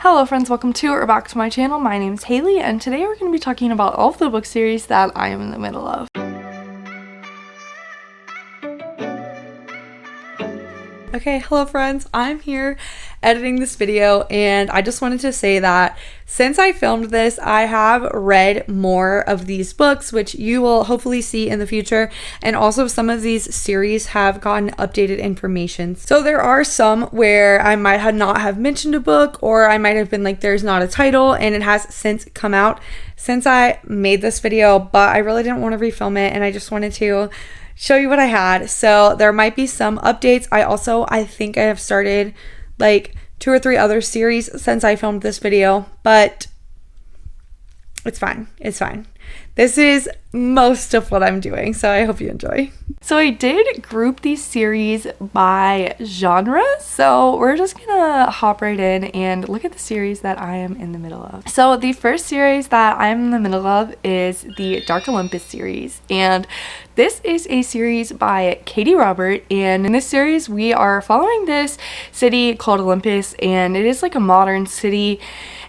Hello friends, welcome to or back to my channel. My name is Haley and today we're going to be talking about all of the book series that I am in the middle of. Okay, hello friends, I'm here editing this video and I just wanted to say that since I filmed this, I have read more of these books, which you will hopefully see in the future, and also some of these series have gotten updated information. So there are some where I might not have mentioned a book, or I might have been like there's not a title, and it has since come out since I made this video, but I really didn't want to refilm it and I just wanted to show you what I had. So there might be some updates. I think I have started like 2 or 3 other series since I filmed this video, but it's fine. It's fine. This is most of what I'm doing, so I hope you enjoy. So I did group these series by genre, so we're just gonna hop right in and look at the series that I am in the middle of. So the first series that I'm in the middle of is the Dark Olympus series, and this is a series by Katee Robert, and in this series we are following this city called Olympus, and it is like a modern city,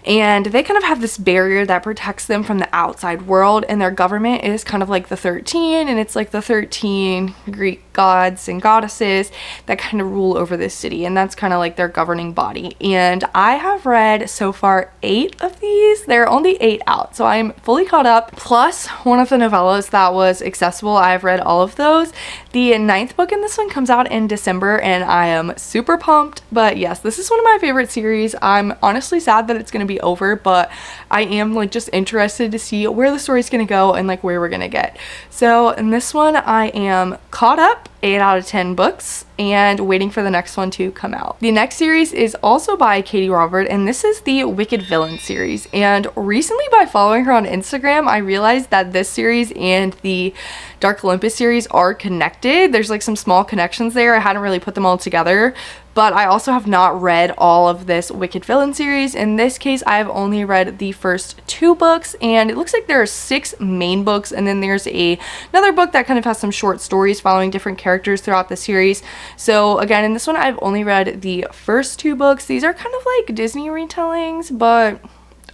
and they kind of have this barrier that protects them from the outside world, and their government is kind of like the 13, and it's like the 13 Greek gods and goddesses that kind of rule over this city, and that's kind of like their governing body. And I have read so far 8 of these. There are only 8 out, so I'm fully caught up, plus one of the novellas that was accessible. I've read all of those. The 9th book in this one comes out in December, and I am super pumped. But yes, this is one of my favorite series. I'm honestly sad that it's going to be over, but I am like just interested to see where the story's going to go and like where we're going to get. So in this one I am caught up, 8 out of 10 books, and waiting for the next one to come out. The next series is also by Katee Robert, and this is the Wicked Villain series. And recently, by following her on Instagram, I realized that this series and the Dark Olympus series are connected. There's like some small connections there. I hadn't really put them all together, but I also have not read all of this Wicked Villain series. In this case, I've only read the first 2 books, and it looks like there are 6 main books, and then there's another book that kind of has some short stories following different characters throughout the series. So again, in this one, I've only read the first 2 books. These are kind of like Disney retellings, but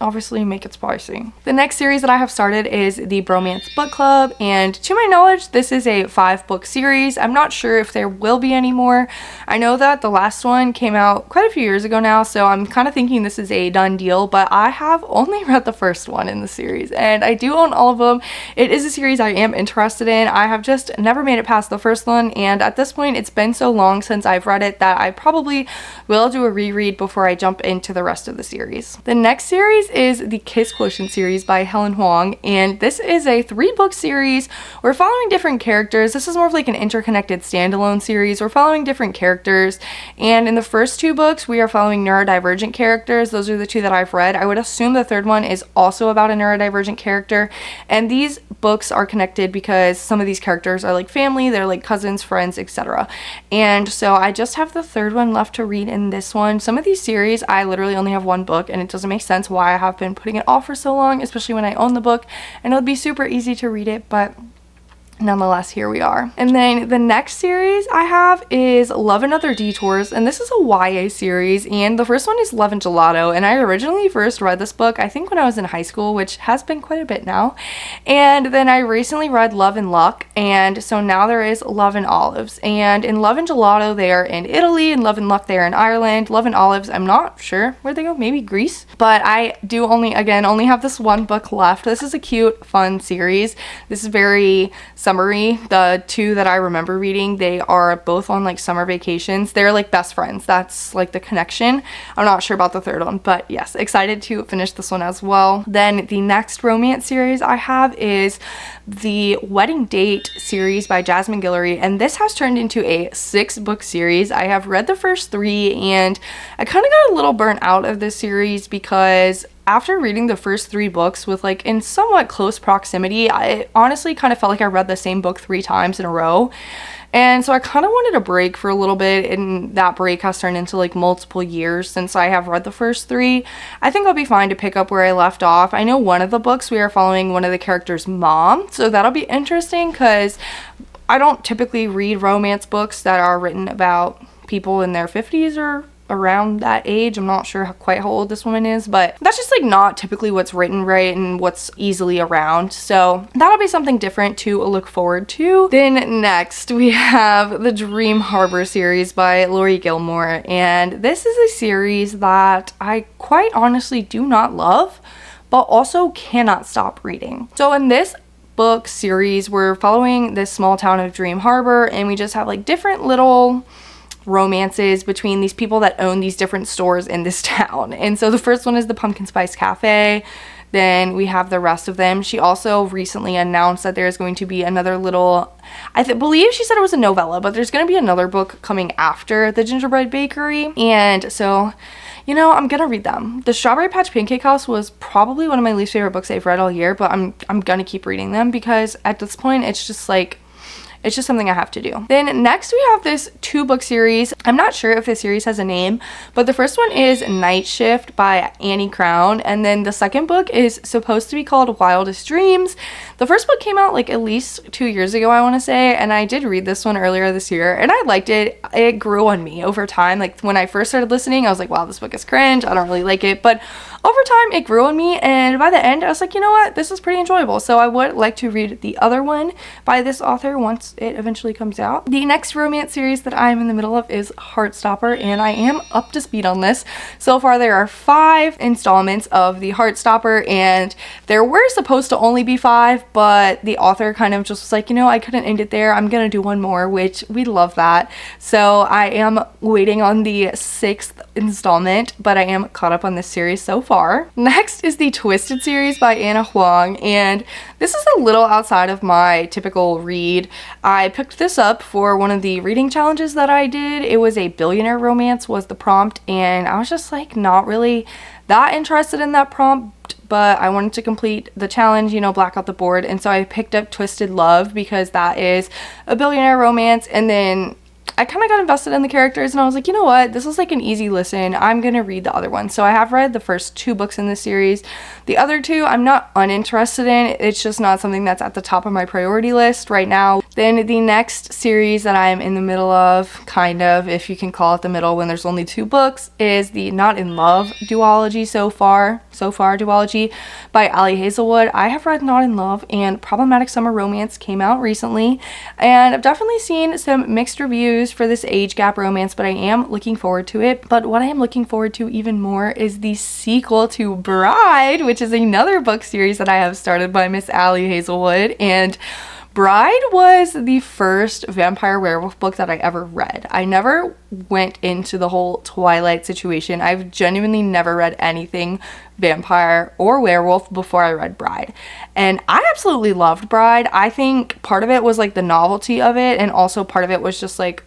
obviously make it spicy. The next series that I have started is the Bromance Book Club, and to my knowledge this is a 5-book series. I'm not sure if there will be any more. I know that the last one came out quite a few years ago now, so I'm kind of thinking this is a done deal, but I have only read the first one in the series and I do own all of them. It is a series I am interested in. I have just never made it past the first one, and at this point it's been so long since I've read it that I probably will do a reread before I jump into the rest of the series. The next series is the Kiss Quotient series by Helen Hoang, and this is a 3-book series. We're following different characters. This is more of like an interconnected standalone series. We're following different characters, and in the first 2 books we are following neurodivergent characters. Those are the 2 that I've read. I would assume the 3rd one is also about a neurodivergent character, and these books are connected because some of these characters are like family, they're like cousins, friends, etc. And so I just have the 3rd one left to read in this one. Some of these series I literally only have 1 book, and it doesn't make sense why I have been putting it off for so long, especially when I own the book, and it would be super easy to read it, but nonetheless, here we are. And then the next series I have is Love and Other Detours, and this is a YA series, and the first one is Love and Gelato, and I originally first read this book I think when I was in high school, which has been quite a bit now, and then I recently read Love and Luck, and so now there is Love and Olives. And in Love and Gelato they are in Italy, and Love and Luck they are in Ireland. Love and Olives, I'm not sure where they go, maybe Greece, but I do only have this 1 book left. This is a cute, fun series. This is very summery. The 2 that I remember reading, they are both on like summer vacations. They're like best friends. That's like the connection. I'm not sure about the 3rd one, but yes, excited to finish this one as well. Then the next romance series I have is the Wedding Date series by Jasmine Guillory, and this has turned into a 6-book series. I have read the first 3, and I kind of got a little burnt out of this series because after reading the first 3 books with like in somewhat close proximity, I honestly kind of felt like I read the same book 3 times in a row. And so I kind of wanted a break for a little bit, and that break has turned into like multiple years since I have read the first 3. I think I'll be fine to pick up where I left off. I know one of the books we are following one of the characters' mom, so that'll be interesting because I don't typically read romance books that are written about people in their 50s or around that age. I'm not sure quite how old this woman is, but that's just like not typically what's written, right, and what's easily around. So that'll be something different to look forward to. Then next we have the Dream Harbor series by Laurie Gilmore, and this is a series that I quite honestly do not love, but also cannot stop reading. So in this book series, we're following this small town of Dream Harbor, and we just have like different little romances between these people that own these different stores in this town. And so the first one is the Pumpkin Spice Cafe. Then we have the rest of them. She also recently announced that there's going to be another little, believe she said it was a novella, but there's going to be another book coming after the Gingerbread Bakery. And so, you know, I'm gonna read them. The Strawberry Patch Pancake House was probably one of my least favorite books I've read all year, but I'm gonna keep reading them because at this point it's just like, it's just something I have to do. Then next we have this 2-book series. I'm not sure if this series has a name, but the first one is Night Shift by Annie Crown, and then the second book is supposed to be called Wildest Dreams. The first book came out like at least 2 years ago, I want to say, and I did read this one earlier this year, and I liked it. It grew on me over time. Like when I first started listening, I was like, wow, this book is cringe, I don't really like it, but over time it grew on me, and by the end I was like, you know what, this is pretty enjoyable. So I would like to read the other one by this author once it eventually comes out. The next romance series that I'm in the middle of is Heartstopper, and I am up to speed on this. So far there are 5 installments of the Heartstopper, and there were supposed to only be 5, but the author kind of just was like, you know, I couldn't end it there, I'm gonna do one more, which we love that. So I am waiting on the 6th installment, but I am caught up on this series so far. Next is the Twisted series by Anna Huang, and this is a little outside of my typical read. I picked this up for one of the reading challenges that I did. It was a billionaire romance was the prompt, and I was just like not really that interested in that prompt, but I wanted to complete the challenge, you know, black out the board, and so I picked up Twisted Love because that is a billionaire romance. And then I kind of got invested in the characters, and I was like, you know what, this is like an easy listen, I'm gonna read the other one. So I have read the first 2 books in this series. The other 2 I'm not uninterested in, it's just not something that's at the top of my priority list right now. Then the next series that I'm in the middle of, kind of, if you can call it the middle when there's only 2 books, is the Not in Love duology so far duology by Ali Hazelwood. I have read Not in Love and Problematic Summer Romance came out recently, and I've definitely seen some mixed reviews for this age gap romance, but I am looking forward to it. But what I am looking forward to even more is the sequel to Bride, which is another book series that I have started by Miss Ali Hazelwood. And Bride was the first vampire werewolf book that I ever read. I never went into the whole Twilight situation. I've genuinely never read anything vampire or werewolf before I read Bride. And I absolutely loved Bride. I think part of it was like the novelty of it, and also part of it was just like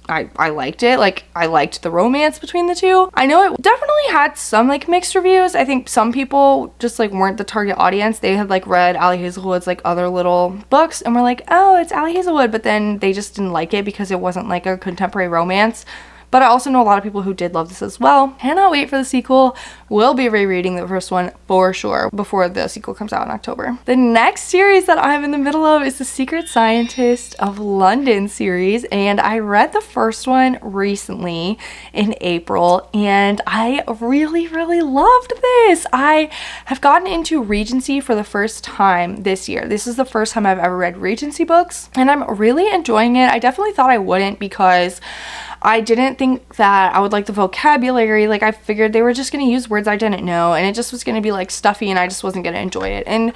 I liked it. Like, I liked the romance between the 2. I know it definitely had some like mixed reviews. I think some people just like weren't the target audience. They had like read Ali Hazelwood's like other little books and were like, oh, it's Ali Hazelwood, but then they just didn't like it because it wasn't like a contemporary romance. But I also know a lot of people who did love this as well. Cannot wait for the sequel. Will be rereading the first one for sure before the sequel comes out in October. The next series that I'm in the middle of is the Secret Scientist of London series, and I read the first one recently in April, and I really loved this. I have gotten into Regency for the first time this year. This is the first time I've ever read Regency books, and I'm really enjoying it. I definitely thought I wouldn't because I didn't think that I would like the vocabulary. Like, I figured they were just going to use words I didn't know, and it just was going to be like stuffy, and I just wasn't going to enjoy it. And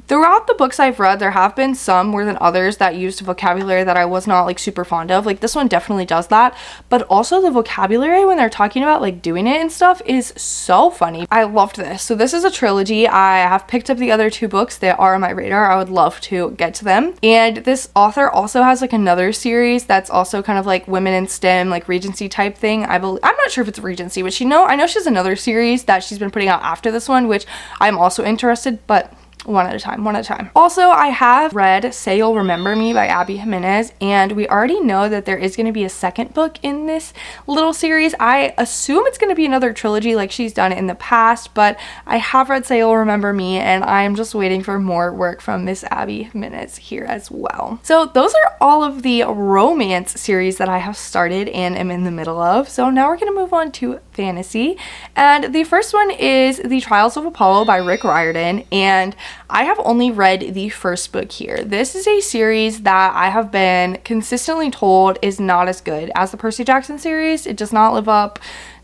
throughout the books I've read, there have been some more than others that used vocabulary that I was not like super fond of. Like, this one definitely does that, but also the vocabulary when they're talking about like doing it and stuff is so funny. I loved this. So this is a trilogy. I have picked up the other 2 books that are on my radar. I would love to get to them. And this author also has like another series that's also kind of like women in STEM, like Regency type thing. I'm not sure if it's Regency, but I know she has another series that she's been putting out after this one, which I'm also interested, but one at a time. Also, I have read Say You'll Remember Me by Abby Jimenez, and we already know that there is going to be a second book in this little series. I assume it's going to be another trilogy like she's done in the past, but I have read Say You'll Remember Me, and I'm just waiting for more work from Miss Abby Jimenez here as well. So those are all of the romance series that I have started and am in the middle of. So now we're going to move on to fantasy, and the first one is The Trials of Apollo by Rick Riordan, and I have only read the first book here. This is a series that I have been consistently told is not as good as the Percy Jackson series. It does not live up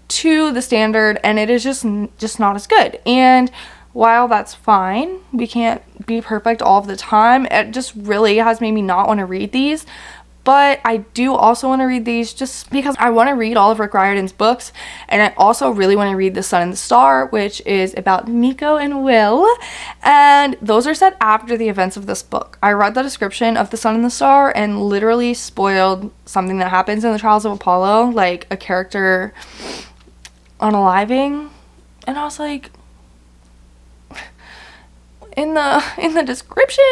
to the standard, and it is just not as good. And while that's fine, we can't be perfect all of the time, it just really has made me not want to read these. But I do also want to read these just because I want to read all of Rick Riordan's books, and I also really want to read The Sun and the Star, which is about Nico and Will, and those are set after the events of this book. I read the description of The Sun and the Star and literally spoiled something that happens in The Trials of Apollo, like a character unaliving, and I was like, in the description.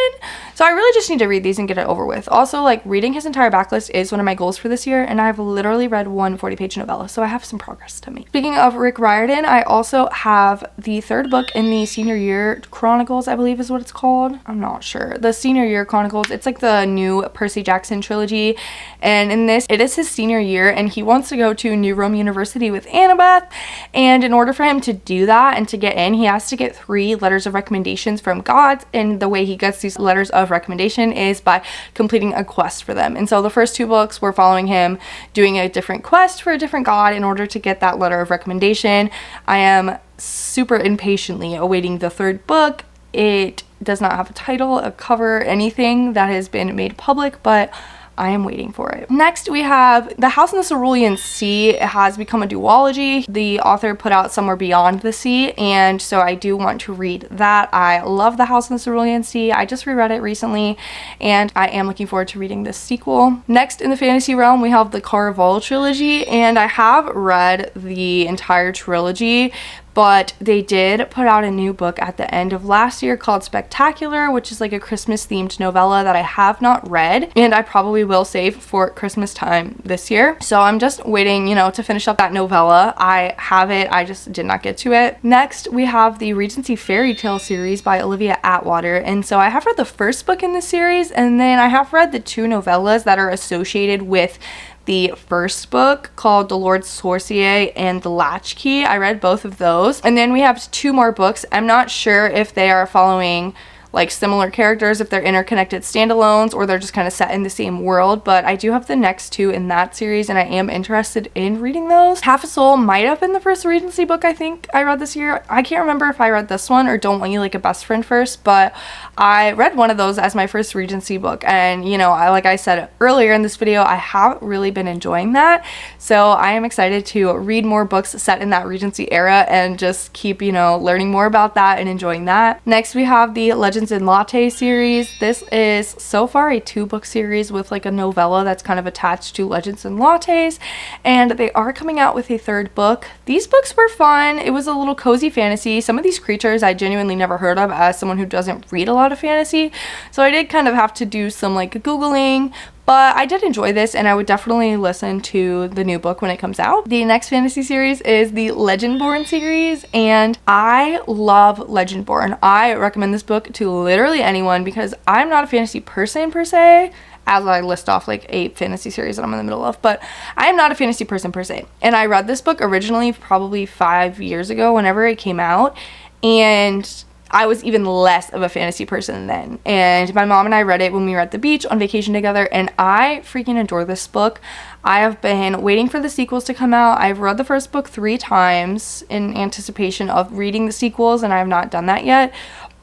So I really just need to read these and get it over with. Also, like, reading his entire backlist is one of my goals for this year, and I've literally read one 40-page novella, so I have some progress to make. Speaking of Rick Riordan, I also have the third book in the Senior Year Chronicles, I believe is what it's called. I'm not sure. The Senior Year Chronicles, it's like the new Percy Jackson trilogy, and in this, it is his senior year, and he wants to go to New Rome University with Annabeth, and in order for him to do that and to get in, he has to get 3 letters of recommendations from gods, and the way he gets these letters of recommendation is by completing a quest for them. And so the first 2 books were following him doing a different quest for a different god in order to get that letter of recommendation. I am super impatiently awaiting the third book. It does not have a title, a cover, anything that has been made public, but I am waiting for it. Next, we have The House in the Cerulean Sea. It has become a duology. The author put out Somewhere Beyond the Sea, and so I do want to read that. I love The House in the Cerulean Sea. I just reread it recently, and I am looking forward to reading this sequel. Next, in the fantasy realm, we have the Caraval trilogy, and I have read the entire trilogy, but they did put out a new book at the end of last year called Spectacular, which is like a Christmas themed novella that I have not read, and I probably will save for Christmas time this year. So I'm just waiting, to finish up that novella. I have it, I just did not get to it. Next, we have the Regency Fairy Tale series by Olivia Atwater, and so I have read the first book in this series, and then I have read the 2 novellas that are associated with the first book called The Lord Sorcier and The Latchkey. I read both of those. And then we have 2 more books. I'm not sure if they are following like similar characters, if they're interconnected standalones or they're just kind of set in the same world, but I do have the next 2 in that series and I am interested in reading those. Half a Soul might have been the first Regency book I think I read this year. I can't remember if I read this one or Don't Want You Like a Best Friend first, but I read one of those as my first Regency book, and like I said earlier in this video, I have really been enjoying that, so I am excited to read more books set in that Regency era and just keep learning more about that and enjoying that. Next, we have the Legends in Latte series. This is so far a 2-book series with like a novella that's kind of attached to Legends in Lattes, and they are coming out with a 3rd book. These books were fun. It was a little cozy fantasy. Some of these creatures I genuinely never heard of as someone who doesn't read a lot of fantasy, so I did kind of have to do some like Googling, but I did enjoy this and I would definitely listen to the new book when it comes out. The next fantasy series is the Legendborn series, and I love Legendborn. I recommend this book to literally anyone because I'm not a fantasy person per se, as I list off like 8 fantasy series that I'm in the middle of, but I am not a fantasy person per se. And I read this book originally probably 5 years ago whenever it came out, and I was even less of a fantasy person then, and my mom and I read it when we were at the beach on vacation together, and I freaking adore this book. I have been waiting for the sequels to come out. I've read the first book 3 times in anticipation of reading the sequels, and I have not done that yet,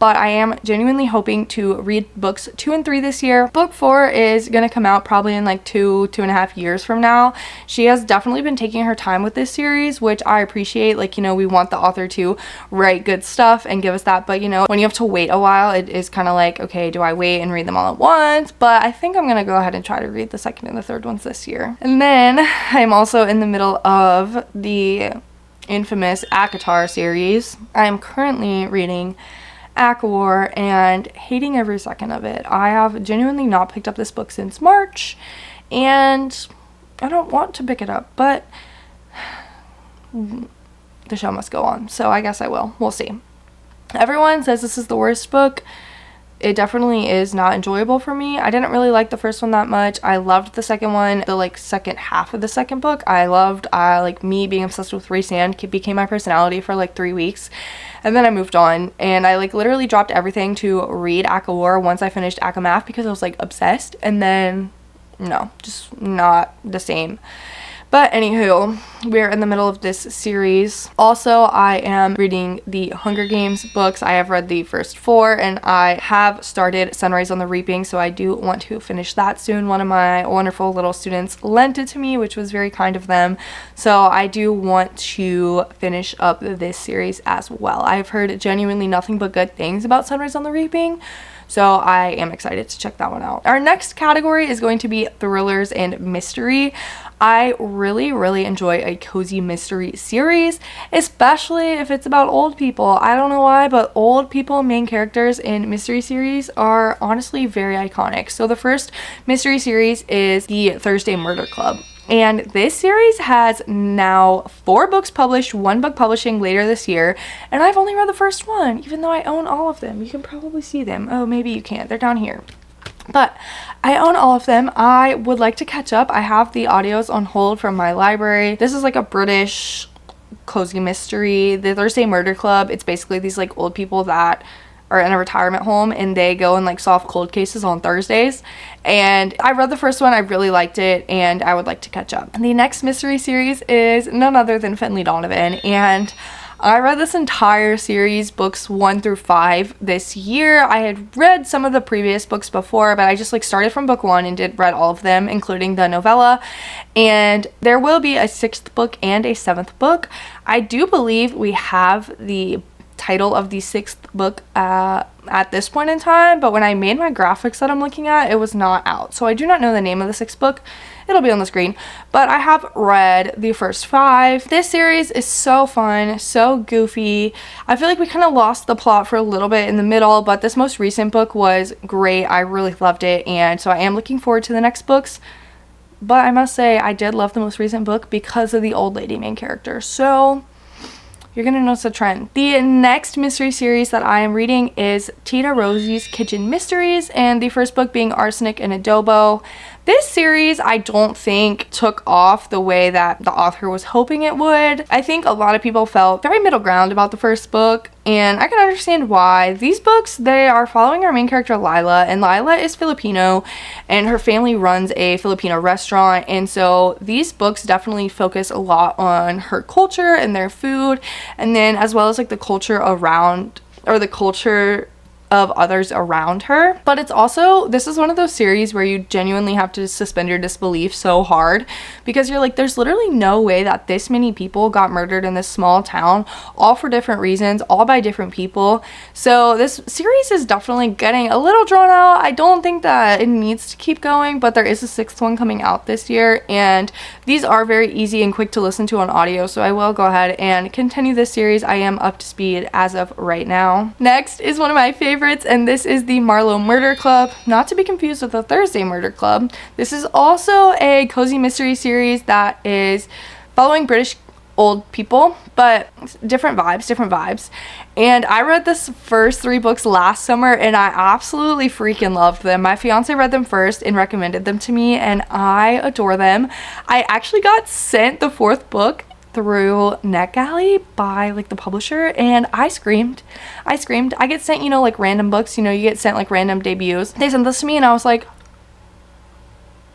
but I am genuinely hoping to read books 2 and 3 this year. Book 4 is gonna come out probably in like 2.5 years from now. She has definitely been taking her time with this series, which I appreciate. Like, we want the author to write good stuff and give us that, but when you have to wait a while, it is kind of like, okay, do I wait and read them all at once? But I think I'm gonna go ahead and try to read the 2nd and the 3rd ones this year. And then I'm also in the middle of the infamous ACOTAR series. I'm currently reading ACOWAR and hating every second of it. I have genuinely not picked up this book since March, and I don't want to pick it up, but the show must go on, so I guess I will. We'll see. Everyone says this is the worst book. It definitely is not enjoyable for me. I didn't really like the first one that much. I loved the second one, the like second half of the second book. I loved like me being obsessed with Rhysand became my personality for like 3 weeks. And then I moved on, and I like literally dropped everything to read ACOWAR once I finished ACOMAF because I was like obsessed, and then no, just not the same. But anywho, we're in the middle of this series. Also, I am reading the Hunger Games books. I have read the first 4, and I have started Sunrise on the Reaping, so I do want to finish that soon. One of my wonderful little students lent it to me, which was very kind of them. So I do want to finish up this series as well. I've heard genuinely nothing but good things about Sunrise on the Reaping, so I am excited to check that one out. Our next category is going to be thrillers and mystery. I really enjoy a cozy mystery series, especially if it's about old people. I don't know why, but old people main characters in mystery series are honestly very iconic. So the first mystery series is the Thursday Murder Club. And this series has now 4 books published, 1 book publishing later this year, and I've only read the first one, even though I own all of them. You can probably see them. Oh, maybe you can't. They're down here. But I own all of them. I would like to catch up. I have the audios on hold from my library. This is like a British cozy mystery. The Thursday Murder Club, it's basically these like old people that are in a retirement home, and they go and like solve cold cases on Thursdays. And I read the first one, I really liked it, and I would like to catch up. The next mystery series is none other than Finley Donovan, and I read this entire series, books 1 through 5, this year. I had read some of the previous books before, but I just like started from book 1 and read all of them, including the novella. And there will be a 6th book and a 7th book. I do believe we have the title of the 6th book at this point in time, but when I made my graphics that I'm looking at, it was not out. So I do not know the name of the 6th book. It'll be on the screen, but I have read the first 5. This series is so fun, so goofy. I feel like we kind of lost the plot for a little bit in the middle, but this most recent book was great. I really loved it, and so I am looking forward to the next books. But I must say, I did love the most recent book because of the old lady main character. So you're gonna notice a trend. The next mystery series that I am reading is Tita Rosie's Kitchen Mysteries, and the first book being Arsenic and Adobo. This series I don't think took off the way that the author was hoping it would. I think a lot of people felt very middle ground about the first book, and I can understand why. These books, they are following our main character Lila, and Lila is Filipino, and her family runs a Filipino restaurant, and so these books definitely focus a lot on her culture and their food, and then as well as like the culture around, or the culture of others around her. But it's also, this is one of those series where you genuinely have to suspend your disbelief so hard, because you're like, there's literally no way that this many people got murdered in this small town, all for different reasons, all by different people. So this series is definitely getting a little drawn out. I don't think that it needs to keep going, but there is a 6th one coming out this year, and these are very easy and quick to listen to on audio, so I will go ahead and continue this series. I am up to speed as of right now. Next is one of my favorites, and this is the Marlowe Murder Club, not to be confused with the Thursday Murder Club. This is also a cozy mystery series that is following British old people, but different vibes. And I read this first 3 books last summer, and I absolutely freaking loved them. My fiance read them first and recommended them to me, and I adore them. I actually got sent the 4th book through NetGalley by like the publisher, and I screamed. I get sent, you know, like random books, you know, you get sent like random debuts. They sent this to me, and I was like,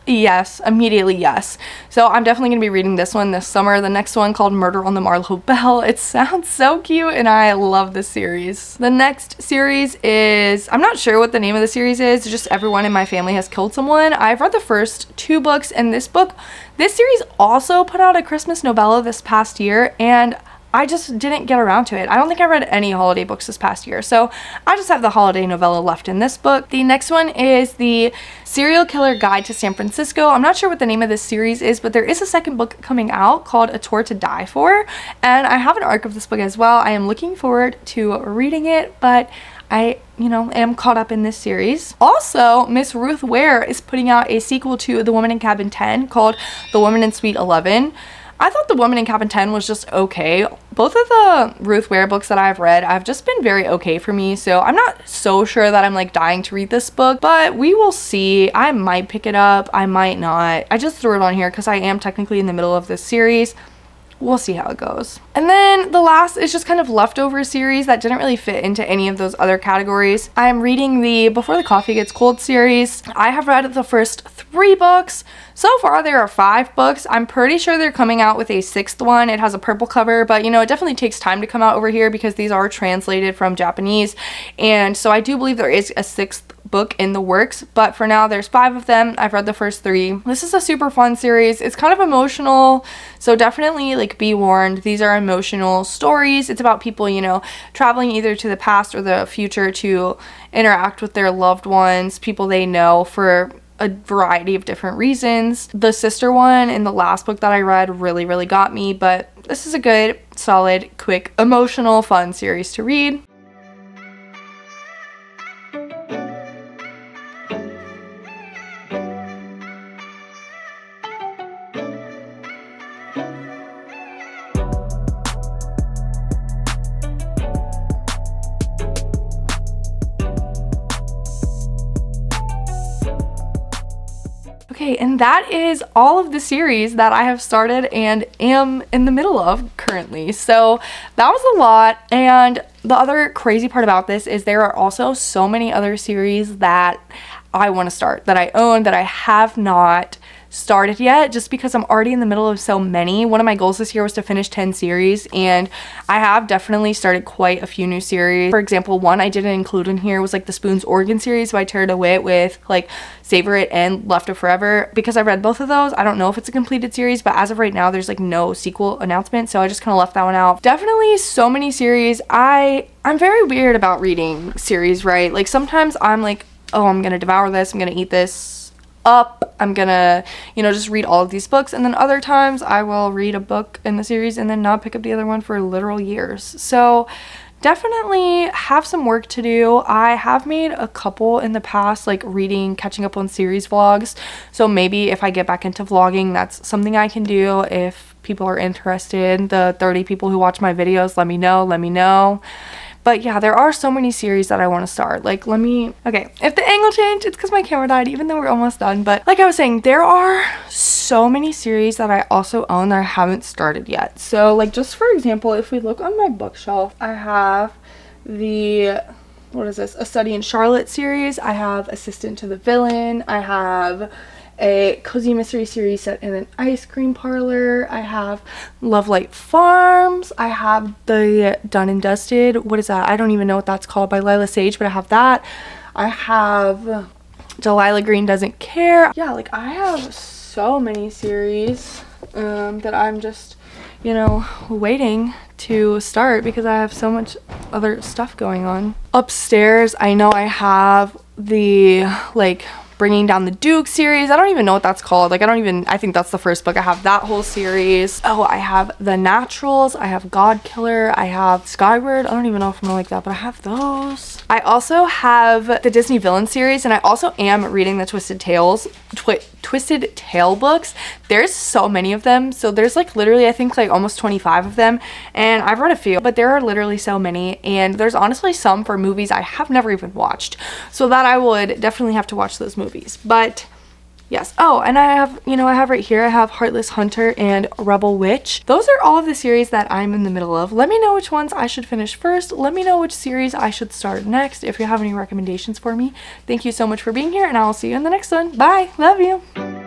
yes, immediately yes. So I'm definitely gonna be reading this one this summer. The next one, called Murder on the Marlowe Belle, it sounds so cute, and I love this series. The next series is, I'm not sure what the name of the series is, just Everyone in My Family Has Killed Someone. I've read the first 2 books, and this series also put out a Christmas novella this past year, and I just didn't get around to it. I don't think I read any holiday books this past year, so I just have the holiday novella left in this book. The next one is the Serial Killer Guide to San Francisco. I'm not sure what the name of this series is, but there is a second book coming out called A Tour to Die For, and I have an arc of this book as well. I am looking forward to reading it, but I, am caught up in this series. Also, Miss Ruth Ware is putting out a sequel to The Woman in Cabin 10 called The Woman in Suite 11. I thought The Woman in Cabin 10 was just okay. Both of the Ruth Ware books that I've read have just been very okay for me, so I'm not so sure that I'm like dying to read this book, but we will see. I might pick it up, I might not. I just threw it on here because I am technically in the middle of this series. We'll see how it goes. And then the last is just kind of leftover series that didn't really fit into any of those other categories. I'm reading the Before the Coffee Gets Cold series. I have read the first 3 books. So far there are 5 books. I'm pretty sure they're coming out with a 6th one. It has a purple cover, but it definitely takes time to come out over here because these are translated from Japanese. And so I do believe there is a 6th book in the works, but for now there's 5 of them. I've read the first 3. This is a super fun series. It's kind of emotional, so definitely like be warned. These are emotional stories. It's about people, traveling either to the past or the future to interact with their loved ones, people they know, for a variety of different reasons. The sister one in the last book that I read really, really got me, but this is a good, solid, quick, emotional, fun series to read. Okay, and that is all of the series that I have started and am in the middle of currently. So that was a lot, and the other crazy part about this is there are also so many other series that I want to start, that I own, that I have not started yet, just because I'm already in the middle of so many. One of my goals this year was to finish 10 series, and I have definitely started quite a few new series. For example, one I didn't include in here was like the Spoons Oregon series by Tara DeWitt with like Savor It and Left of Forever. Because I read both of those, I don't know if it's a completed series, but as of right now there's like no sequel announcement, so I just kind of left that one out. Definitely so many series. I'm very weird about reading series, right? Like sometimes I'm like, oh, I'm gonna devour this, I'm gonna eat this up, I'm gonna just read all of these books, and then other times I will read a book in the series and then not pick up the other one for literal years. So definitely have some work to do. I have made a couple in the past, like catching up on series vlogs, so maybe if I get back into vlogging, that's something I can do. If people are interested, the 30 people who watch my videos, let me know. But yeah, there are so many series that I want to start. Okay, if the angle changed, it's because my camera died, even though we're almost done. But like I was saying, there are so many series that I also own that I haven't started yet. So like, just for example, if we look on my bookshelf, I have the, A Study in Charlotte series. I have Assistant to the Villain. I have a cozy mystery series set in an ice cream parlor. I have Love Light Farms. I have the Done and Dusted, what is that? I don't even know what that's called, by Lila Sage, but I have that. I have Delilah Green Doesn't Care. Yeah, like I have so many series that I'm just, waiting to start because I have so much other stuff going on. Upstairs, I know I have the Bringing Down the Duke series. I don't even know what that's called. I think that's the first book. I have that whole series. Oh, I have The Naturals. I have God Killer. I have Skyward. I don't even know if I'm gonna like that, but I have those. I also have the Disney Villain series, and I also am reading the Twisted Tale books. There's so many of them. So there's literally, I think almost 25 of them, and I've read a few, but there are literally so many, and there's honestly some for movies I have never even watched. So that I would definitely have to watch those movies. But yes. Oh, and I have right here, I have Heartless Hunter and Rebel Witch. Those are all of the series that I'm in the middle of. Let me know which ones I should finish first. Let me know which series I should start next if you have any recommendations for me. Thank you so much for being here, and I will see you in the next one. Bye. Love you.